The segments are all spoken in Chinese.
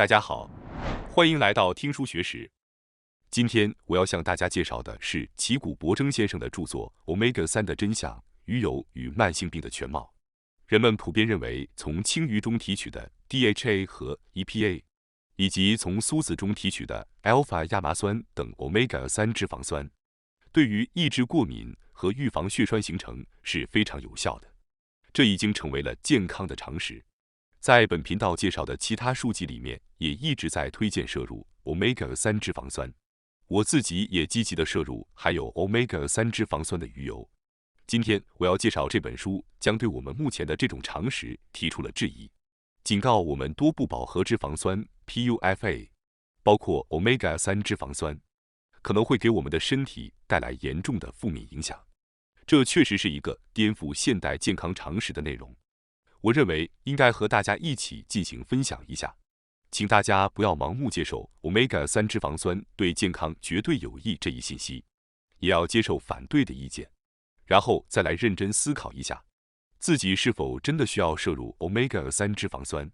大家好，欢迎来到听书学史。今天我要向大家介绍的是齐古伯征先生的著作《Omega-3的真相：鱼油与慢性病的全貌》。人们普遍认为，从青鱼中提取的 DHA 和 EPA， 以及从苏子中提取的 α 亚麻酸等 Omega-3脂肪酸，对于抑制过敏和预防血栓形成是非常有效的。这已经成为了健康的常识。在本频道介绍的其他书籍里面，也一直在推荐摄入 Omega-3脂肪酸。我自己也积极的摄入含有 Omega-3脂肪酸的鱼油。今天我要介绍这本书，将对我们目前的这种常识提出了质疑，警告我们多不饱和脂肪酸 PUFA， 包括 Omega-3脂肪酸，可能会给我们的身体带来严重的负面影响。这确实是一个颠覆现代健康常识的内容。我认为应该和大家一起进行分享一下，请大家不要盲目接受 Omega-3脂肪酸对健康绝对有益这一信息，也要接受反对的意见，然后再来认真思考一下，自己是否真的需要摄入 Omega-3脂肪酸。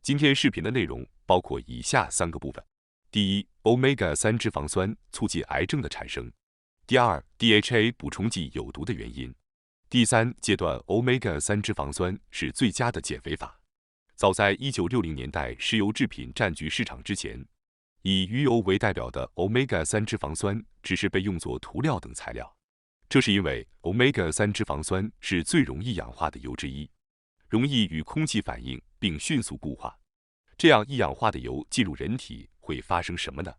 今天视频的内容包括以下3个部分：第一， Omega-3脂肪酸促进癌症的产生；第二， DHA 补充剂有毒的原因；第三阶段 Omega-3脂肪酸是最佳的减肥法。早在1960年代石油制品占据市场之前，以鱼油为代表的 Omega-3脂肪酸只是被用作涂料等材料。这是因为 Omega-3脂肪酸是最容易氧化的油之一，容易与空气反应并迅速固化。这样一氧化的油进入人体会发生什么呢？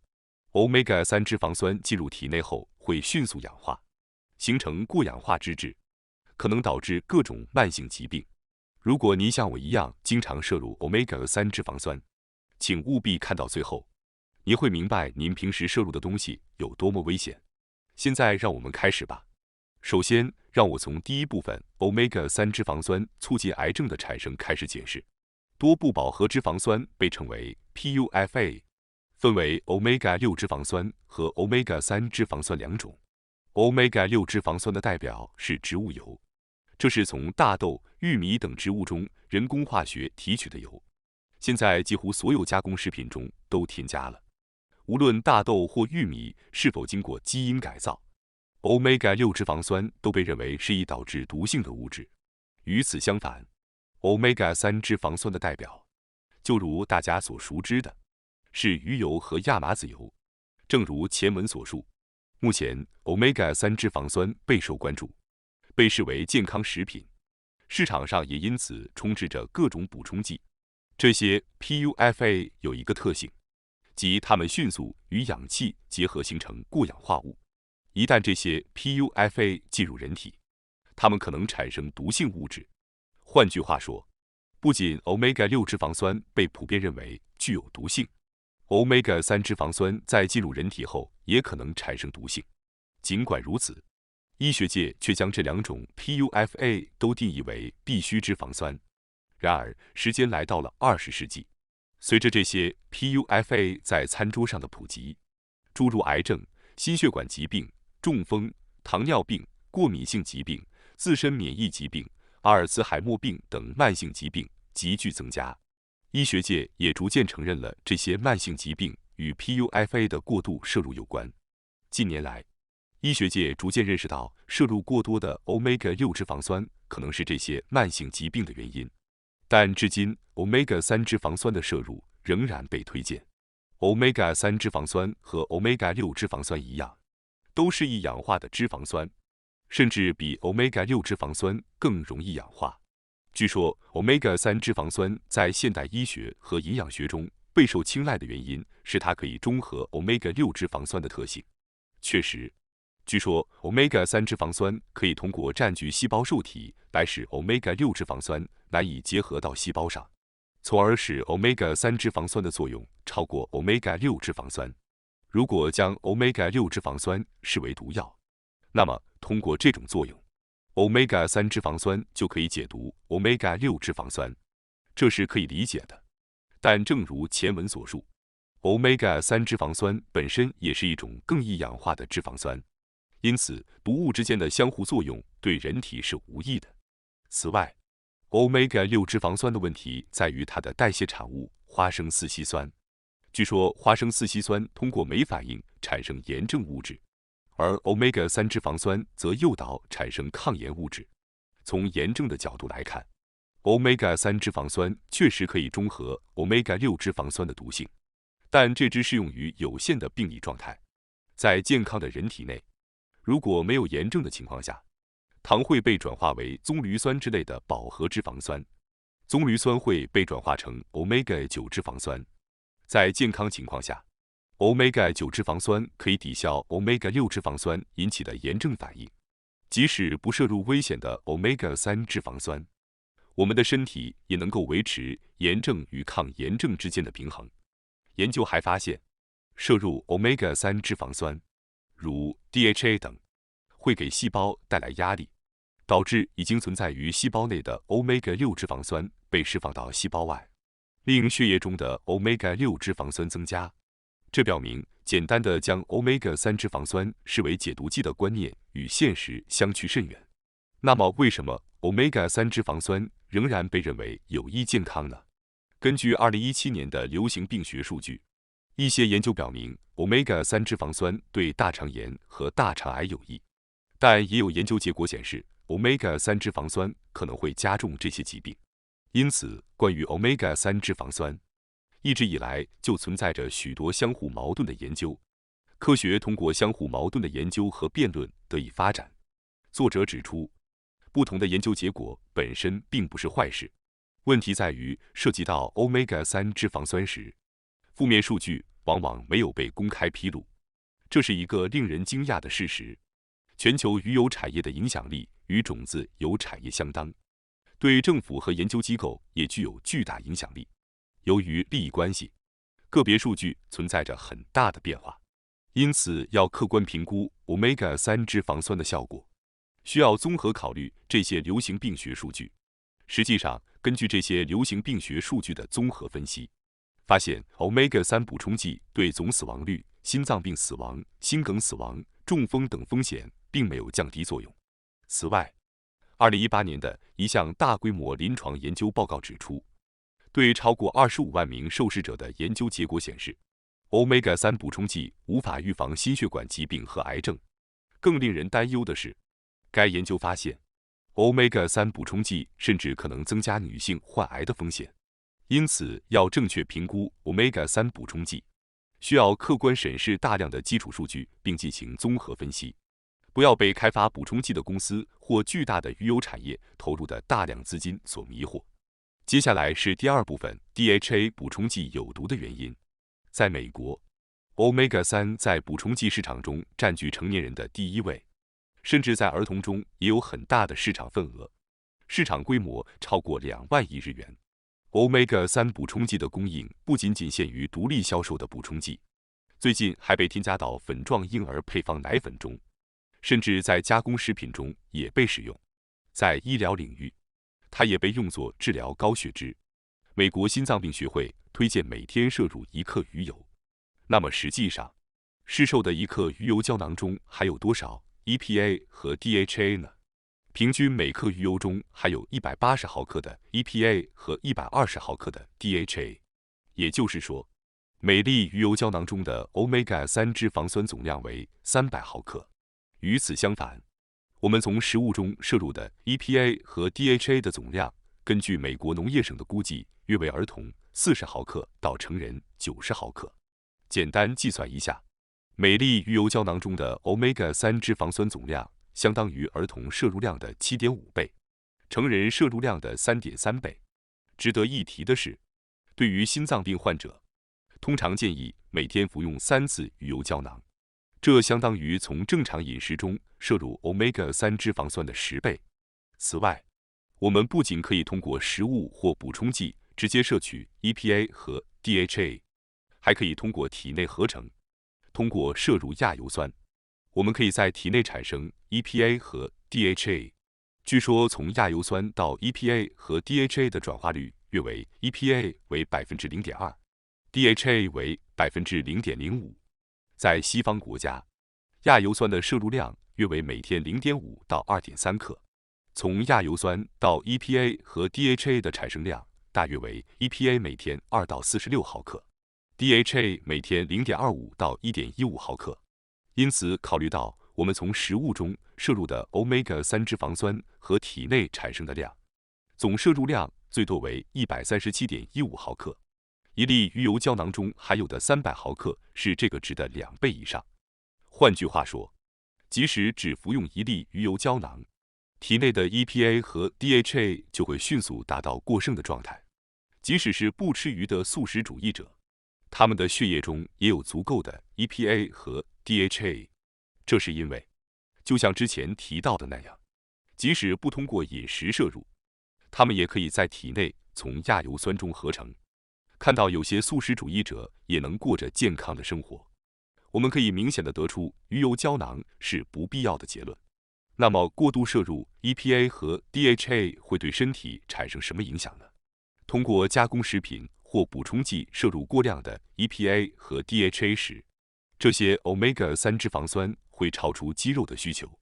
Omega-3脂肪酸进入体内后会迅速氧化，形成过氧化脂质，可能导致各种慢性疾病。如果您像我一样经常摄入 Omega-3脂肪酸，请务必看到最后，您会明白您平时摄入的东西有多么危险。现在让我们开始吧。首先，让我从第一部分 Omega-3脂肪酸促进癌症的产生开始解释。多不饱和脂肪酸被称为 PUFA， 分为 Omega-6 脂肪酸和 Omega-3 脂肪酸两种。Omega-6 脂肪酸的代表是植物油，这是从大豆、玉米等植物中人工化学提取的油，现在几乎所有加工食品中都添加了。无论大豆或玉米是否经过基因改造， Omega-6 脂肪酸都被认为是易导致毒性的物质。与此相反， Omega-3 脂肪酸的代表，就如大家所熟知的，是鱼油和亚麻籽油。正如前文所述，目前 Omega-3 脂肪酸备受关注，被视为健康食品，市场上也因此充斥着各种补充剂。这些 PUFA 有一个特性，即它们迅速与氧气结合形成过氧化物。一旦这些 PUFA 进入人体，它们可能产生毒性物质。换句话说，不仅 Omega-6 脂肪酸被普遍认为具有毒性， Omega-3 脂肪酸在进入人体后也可能产生毒性。尽管如此，医学界却将这两种 PUFA 都定义为必需脂肪酸。然而，时间来到了20世纪，随着这些 PUFA 在餐桌上的普及，诸如癌症、心血管疾病、中风、糖尿病、过敏性疾病、自身免疫疾病、阿尔茨海默病等慢性疾病急剧增加。医学界也逐渐承认了这些慢性疾病与 PUFA 的过度摄入有关。近年来，医学界逐渐认识到，摄入过多的 Omega-6 脂肪酸可能是这些慢性疾病的原因。但至今 Omega-3 脂肪酸的摄入仍然被推荐。Omega-3 脂肪酸和 Omega-6 脂肪酸一样，都是易氧化的脂肪酸，甚至比 Omega-6 脂肪酸更容易氧化。据说 Omega-3 脂肪酸在现代医学和营养学中备受青睐的原因是它可以中和 Omega-6 脂肪酸的特性。确实，据说 Omega-3 脂肪酸可以通过占据细胞受体来使 Omega-6 脂肪酸难以结合到细胞上，从而使 Omega-3 脂肪酸的作用超过 Omega-6 脂肪酸。如果将 Omega-6 脂肪酸视为毒药，那么通过这种作用， Omega-3 脂肪酸就可以解毒 Omega-6 脂肪酸，这是可以理解的。但正如前文所述， Omega-3 脂肪酸本身也是一种更易氧化的脂肪酸，因此毒物之间的相互作用对人体是无益的。此外， Omega-6 脂肪酸的问题在于它的代谢产物花生四烯酸，据说花生四烯酸通过酶反应产生炎症物质，而 Omega-3 脂肪酸则诱导产生抗炎物质。从炎症的角度来看， Omega-3 脂肪酸确实可以中和 Omega-6 脂肪酸的毒性，但这只适用于有限的病理状态。在健康的人体内，如果没有炎症的情况下，糖会被转化为棕榈酸之类的饱和脂肪酸，棕榈酸会被转化成 Omega-9 脂肪酸。在健康情况下， Omega-9 脂肪酸可以抵消 Omega-6 脂肪酸引起的炎症反应。即使不摄入危险的 Omega-3 脂肪酸，我们的身体也能够维持炎症与抗炎症之间的平衡。研究还发现，摄入 Omega-3 脂肪酸，如 DHA 等，会给细胞带来压力，导致已经存在于细胞内的 Omega-6 脂肪酸被释放到细胞外，令血液中的 Omega-6 脂肪酸增加。这表明，简单的将 Omega-3 脂肪酸视为解毒剂的观念与现实相去甚远。那么，为什么 Omega-3 脂肪酸仍然被认为有益健康呢？根据2017年的流行病学数据，一些研究表明 Omega-3 脂肪酸对大肠炎和大肠癌有益，但也有研究结果显示 Omega-3 脂肪酸可能会加重这些疾病。因此，关于 Omega-3 脂肪酸，一直以来就存在着许多相互矛盾的研究。科学通过相互矛盾的研究和辩论得以发展。作者指出，不同的研究结果本身并不是坏事，问题在于涉及到 Omega-3 脂肪酸时，负面数据往往没有被公开披露。这是一个令人惊讶的事实。全球鱼油产业的影响力与种子油产业相当，对政府和研究机构也具有巨大影响力。由于利益关系，个别数据存在着很大的变化，因此要客观评估 Omega-3 脂肪酸的效果，需要综合考虑这些流行病学数据。实际上，根据这些流行病学数据的综合分析，发现 Omega-3 补充剂对总死亡率、心脏病死亡、心梗死亡、中风等风险并没有降低作用。此外，2018年的一项大规模临床研究报告指出，对超过25万名受试者的研究结果显示， Omega-3 补充剂无法预防心血管疾病和癌症。更令人担忧的是，该研究发现 Omega-3 补充剂甚至可能增加女性患癌的风险。因此，要正确评估 Omega-3 补充剂，需要客观审视大量的基础数据并进行综合分析，不要被开发补充剂的公司或巨大的鱼油产业投入的大量资金所迷惑。接下来是第二部分 ，DHA 补充剂有毒的原因。在美国， Omega-3 在补充剂市场中占据成年人的第1位，甚至在儿童中也有很大的市场份额，市场规模超过2万亿日元。Omega-3 补充剂的供应不仅仅限于独立销售的补充剂，最近还被添加到粉状婴儿配方奶粉中，甚至在加工食品中也被使用。在医疗领域，它也被用作治疗高血脂。美国心脏病学会推荐每天摄入1克鱼油。那么实际上，市售的1克鱼油胶囊中含有多少 EPA 和 DHA 呢？平均每克鱼油中含有180毫克的 EPA 和120毫克的 DHA。也就是说，每粒鱼油胶囊中的 Omega-3 脂肪酸总量为300毫克。与此相反，我们从食物中摄入的 EPA 和 DHA 的总量，根据美国农业省的估计，约为儿童40毫克到成人90毫克。简单计算一下，每粒鱼油胶囊中的 Omega-3 脂肪酸总量相当于儿童摄入量的 7.5 倍，成人摄入量的 3.3 倍。值得一提的是，对于心脏病患者，通常建议每天服用3次鱼油胶囊，这相当于从正常饮食中摄入 Omega-3 脂肪酸的10倍。此外，我们不仅可以通过食物或补充剂直接摄取 EPA 和 DHA， 还可以通过体内合成。通过摄入亚油酸，我们可以在体内产生 EPA 和 DHA。据说从亚油酸到 EPA 和 DHA 的转化率约为 EPA 为 0.2%，DHA 为 0.05%。在西方国家，亚油酸的摄入量约为每天 0.5 到 2.3 克。从亚油酸到 EPA 和 DHA 的产生量大约为 EPA 每天2到46毫克 DHA 每天0.25到1.15毫克。因此，考虑到我们从食物中摄入的 Omega-3 脂肪酸和体内产生的量，总摄入量最多为137.15毫克。一粒鱼油胶囊中含有的300毫克是这个值的2倍以上。换句话说，即使只服用一粒鱼油胶囊，体内的 EPA 和 DHA 就会迅速达到过剩的状态。即使是不吃鱼的素食主义者，他们的血液中也有足够的 EPA 和 DHA。这是因为，就像之前提到的那样，即使不通过饮食摄入，它们也可以在体内从亚油酸中合成。看到有些素食主义者也能过着健康的生活，我们可以明显的得出鱼油胶囊是不必要的结论。那么，过度摄入 EPA 和 DHA 会对身体产生什么影响呢？通过加工食品或补充剂摄入过量的 EPA 和 DHA 时，这些 Omega-3 脂肪酸会超出肌肉的需求，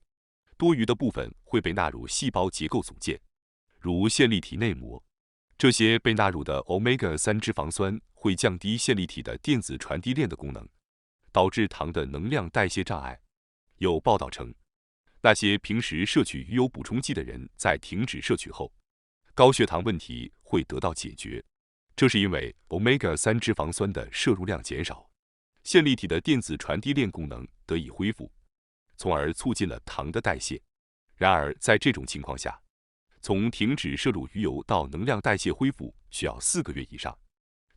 多余的部分会被纳入细胞结构组件，如线粒体内膜。这些被纳入的 Omega-3 脂肪酸会降低线粒体的电子传递链的功能，导致糖的能量代谢障碍。有报道称，那些平时摄取鱼油补充剂的人在停止摄取后，高血糖问题会得到解决。这是因为 Omega-3 脂肪酸的摄入量减少，线粒体的电子传递链功能得以恢复，从而促进了糖的代谢。然而，在这种情况下，从停止摄入鱼油到能量代谢恢复需要4个月以上。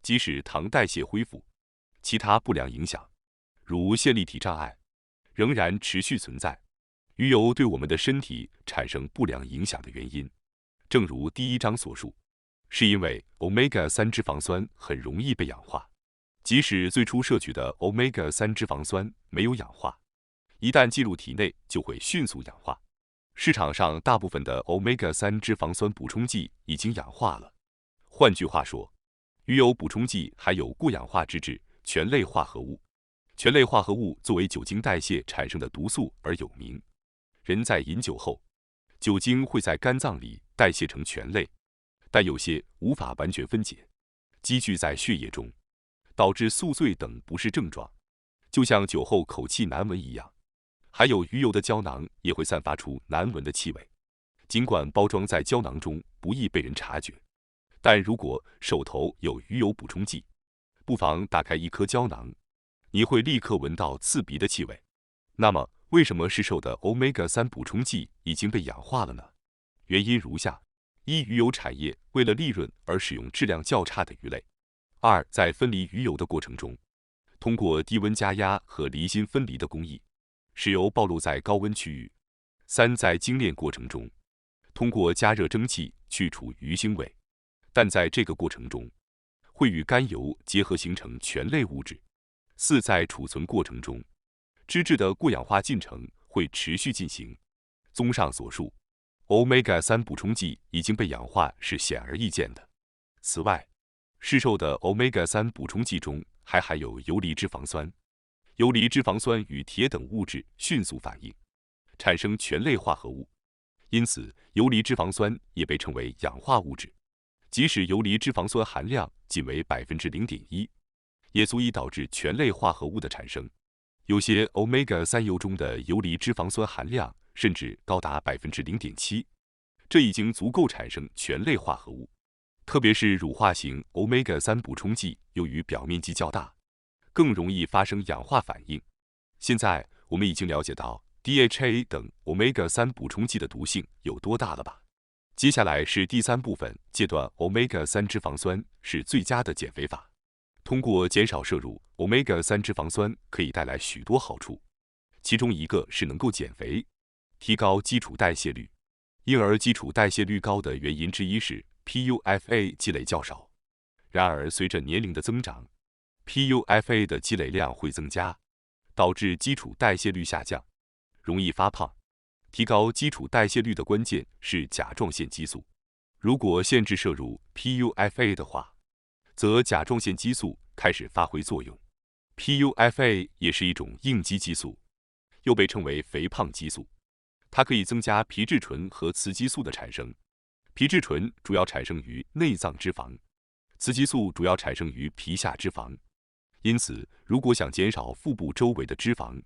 即使糖代谢恢复，其他不良影响，如线粒体障碍，仍然持续存在。鱼油对我们的身体产生不良影响的原因，正如第1章所述，是因为 Omega-3 脂肪酸很容易被氧化。即使最初摄取的 Omega-3 脂肪酸没有氧化，一旦进入体内就会迅速氧化。市场上大部分的 Omega-3 脂肪酸补充剂已经氧化了。换句话说，鱼油补充剂含有过氧化脂质醛类化合物。醛类化合物作为酒精代谢产生的毒素而有名。人在饮酒后，酒精会在肝脏里代谢成醛类，但有些无法完全分解，积聚在血液中，导致宿醉等不适症状，就像酒后口气难闻一样。含有鱼油的胶囊也会散发出难闻的气味，尽管包装在胶囊中不易被人察觉，但如果手头有鱼油补充剂，不妨打开一颗胶囊，你会立刻闻到刺鼻的气味。那么，为什么市售的 Omega-3 补充剂已经被氧化了呢？原因如下：一、鱼油产业为了利润而使用质量较差的鱼类；二、在分离鱼油的过程中，通过低温加压和离心分离的工艺，使油暴露在高温区域；三、在精炼过程中，通过加热蒸汽去除鱼腥味，但在这个过程中，会与甘油结合形成醛类物质；四、在储存过程中，脂质的过氧化进程会持续进行。综上所述，Omega-3 补充剂已经被氧化是显而易见的。此外，市售的 Omega-3 补充剂中还含有游离脂肪酸。游离脂肪酸与铁等物质迅速反应，产生醛类化合物，因此游离脂肪酸也被称为氧化物质。即使游离脂肪酸含量仅为 0.1%， 也足以导致醛类化合物的产生。有些 Omega-3 油中的游离脂肪酸含量甚至高达 0.7%， 这已经足够产生醛类化合物。特别是乳化型 Omega-3 补充剂，由于表面积较大，更容易发生氧化反应。现在我们已经了解到 DHA 等 Omega-3 补充剂的毒性有多大了吧？接下来是第3部分，戒断 Omega-3 脂肪酸是最佳的减肥法。通过减少摄入 Omega-3 脂肪酸可以带来许多好处，其中一个是能够减肥，提高基础代谢率。婴儿基础代谢率高的原因之一是 PUFA 积累较少。然而，随着年龄的增长， PUFA 的积累量会增加，导致基础代谢率下降，容易发胖。提高基础代谢率的关键是甲状腺激素。如果限制摄入 PUFA 的话，则甲状腺激素开始发挥作用。PUFA 也是一种应激激素，又被称为肥胖激素。它可以增加皮质醇和雌激素的产生。皮质醇主要产生于内脏脂肪，雌激素主要产生于皮下脂肪。因此，如果想减少腹部周围的脂肪，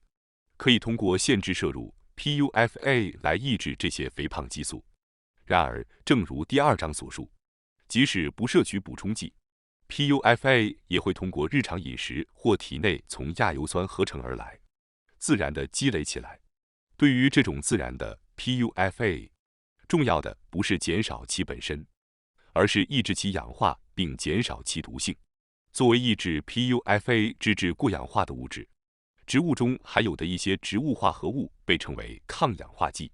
可以通过限制摄入 PUFA 来抑制这些肥胖激素。然而，正如第2章所述，即使不摄取补充剂， PUFA 也会通过日常饮食或体内从亚油酸合成而来，自然地积累起来。对于这种自然的 PUFA， 重要的不是减少其本身，而是抑制其氧化并减少其毒性。作为抑制 PUFA 脂质过氧化的物质，植物中含有的一些植物化合物被称为抗氧化剂，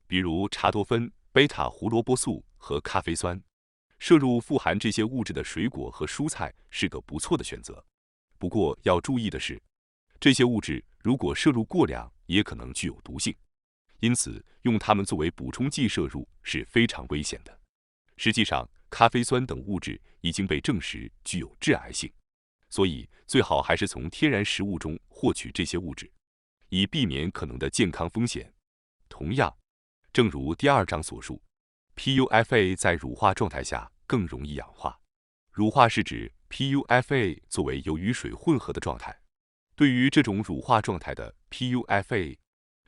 比如茶多酚、贝塔胡萝卜素和咖啡酸。摄入富含这些物质的水果和蔬菜是个不错的选择。不过要注意的是，这些物质如果摄入过量，也可能具有毒性，因此用它们作为补充剂摄入是非常危险的。实际上，咖啡酸等物质已经被证实具有致癌性，所以最好还是从天然食物中获取这些物质，以避免可能的健康风险。同样，正如第2章所述， PUFA 在乳化状态下更容易氧化。乳化是指 PUFA 作为油与水混合的状态。对于这种乳化状态的 PUFA，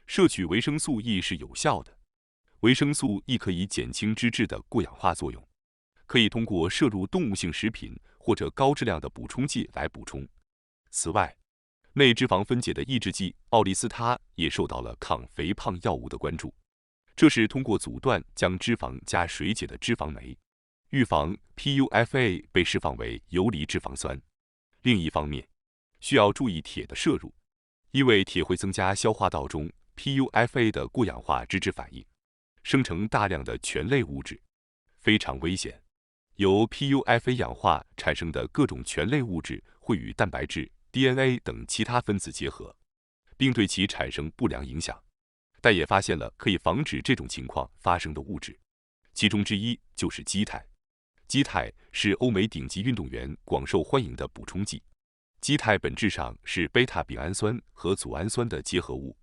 摄取维生素 E 是有效的。维生素 E 可以减轻脂质的过氧化作用，可以通过摄入动物性食品或者高质量的补充剂来补充。此外，内脂肪分解的抑制剂奥利司他也受到了抗肥胖药物的关注，这是通过阻断将脂肪加水解的脂肪酶，预防 PUFA 被释放为游离脂肪酸。另一方面，需要注意铁的摄入，因为铁会增加消化道中 PUFA 的过氧化脂质反应，生成大量的醛类物质，非常危险。由 PUFA 氧化产生的各种醛类物质会与蛋白质、DNA 等其他分子结合，并对其产生不良影响。但也发现了可以防止这种情况发生的物质，其中之一就是基肽。基肽是欧美顶级运动员广受欢迎的补充剂。基肽本质上是贝塔丙氨酸和组氨酸的结合物，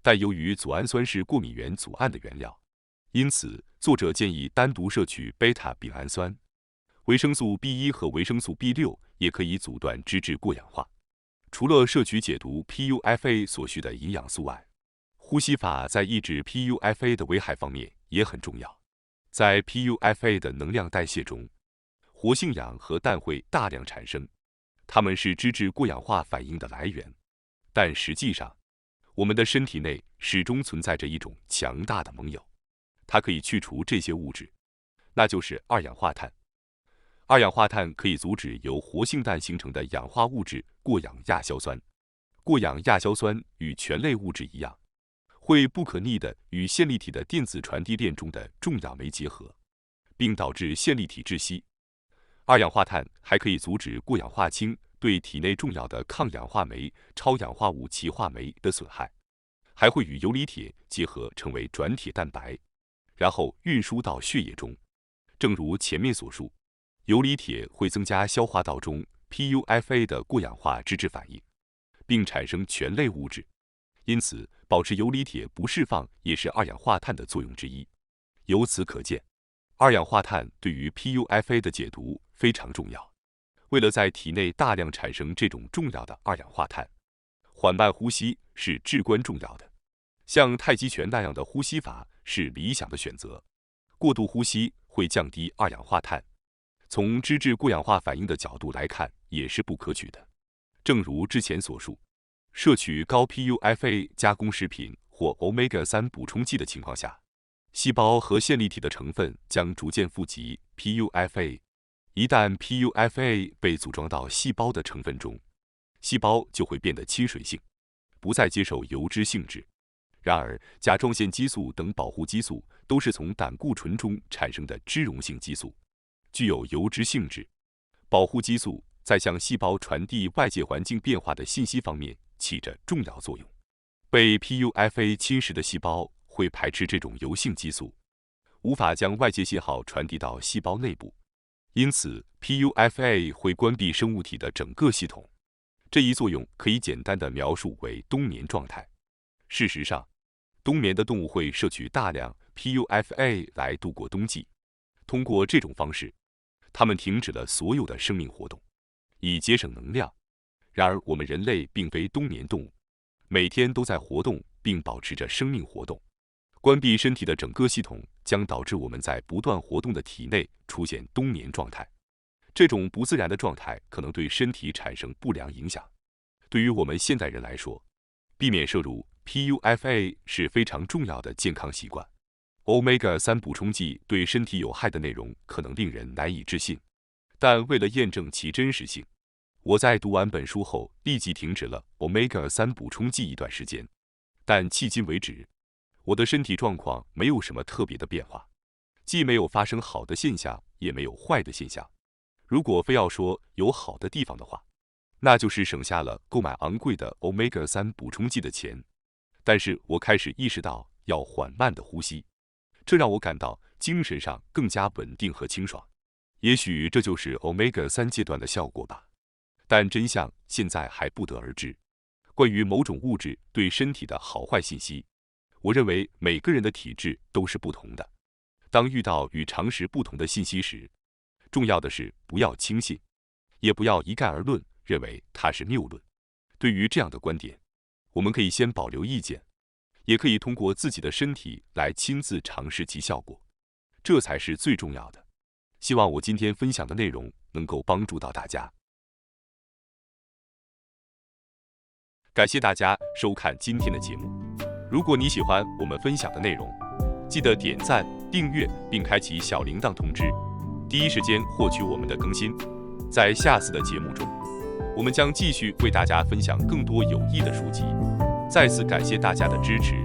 但由于组氨酸是过敏原组胺的原料，因此作者建议单独摄取贝塔丙氨酸。维生素 B1 和维生素 B6 也可以阻断脂质过氧化。除了摄取解毒 PUFA 所需的营养素外，呼吸法在抑制 PUFA 的危害方面也很重要。在 PUFA 的能量代谢中，活性氧和氮会大量产生，它们是脂质过氧化反应的来源。但实际上，我们的身体内始终存在着一种强大的盟友，它可以去除这些物质，那就是二氧化碳。二氧化碳可以阻止由活性氮形成的氧化物质过氧亚硝酸。过氧亚硝酸与醛类物质一样，会不可逆地与线粒体的电子传递链中的重氧酶结合，并导致线粒体窒息。二氧化碳还可以阻止过氧化氢对体内重要的抗氧化酶超氧化物歧化酶的损害，还会与游离铁结合成为转铁蛋白，然后运输到血液中。正如前面所述，游离铁会增加消化道中 PUFA 的过氧化脂质反应，并产生醛类物质，因此保持游离铁不释放也是二氧化碳的作用之一。由此可见，二氧化碳对于 PUFA 的解毒非常重要。为了在体内大量产生这种重要的二氧化碳，缓慢呼吸是至关重要的。像太极拳那样的呼吸法是理想的选择。过度呼吸会降低二氧化碳，从脂质过氧化反应的角度来看也是不可取的。正如之前所述，摄取高 PUFA 加工食品或 Omega-3 补充剂的情况下，细胞和线粒体的成分将逐渐富集 PUFA。一旦 PUFA 被组装到细胞的成分中，细胞就会变得亲水性，不再接受油脂性质。然而，甲状腺激素等保护激素都是从胆固醇中产生的脂溶性激素，具有油脂性质。保护激素在向细胞传递外界环境变化的信息方面起着重要作用。被 PUFA 侵蚀的细胞会排斥这种油性激素，无法将外界信号传递到细胞内部，因此 PUFA 会关闭生物体的整个系统。这一作用可以简单地描述为冬眠状态。事实上，冬眠的动物会摄取大量 PUFA 来度过冬季。通过这种方式，它们停止了所有的生命活动，以节省能量，然而，我们人类并非冬眠动物，每天都在活动并保持着生命活动。关闭身体的整个系统将导致我们在不断活动的体内出现冬眠状态。这种不自然的状态可能对身体产生不良影响。对于我们现代人来说，避免摄入 PUFA 是非常重要的健康习惯。Omega-3补充剂对身体有害的内容可能令人难以置信，但为了验证其真实性，我在读完本书后立即停止了 Omega-3补充剂一段时间。但迄今为止，我的身体状况没有什么特别的变化，既没有发生好的现象，也没有坏的现象。如果非要说有好的地方的话，那就是省下了购买昂贵的 Omega-3补充剂的钱。但是我开始意识到要缓慢的呼吸，这让我感到精神上更加稳定和清爽。也许这就是 Omega-3戒断的效果吧，但真相现在还不得而知。关于某种物质对身体的好坏信息，我认为每个人的体质都是不同的。当遇到与常识不同的信息时，重要的是不要轻信，也不要一概而论，认为它是谬论。对于这样的观点，我们可以先保留意见，也可以通过自己的身体来亲自尝试其效果，这才是最重要的。希望我今天分享的内容能够帮助到大家。感谢大家收看今天的节目。如果你喜欢我们分享的内容，记得点赞、订阅并开启小铃铛通知，第一时间获取我们的更新。在下次的节目中，我们将继续为大家分享更多有益的书籍。再次感谢大家的支持，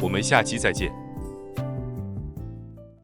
我们下期再见。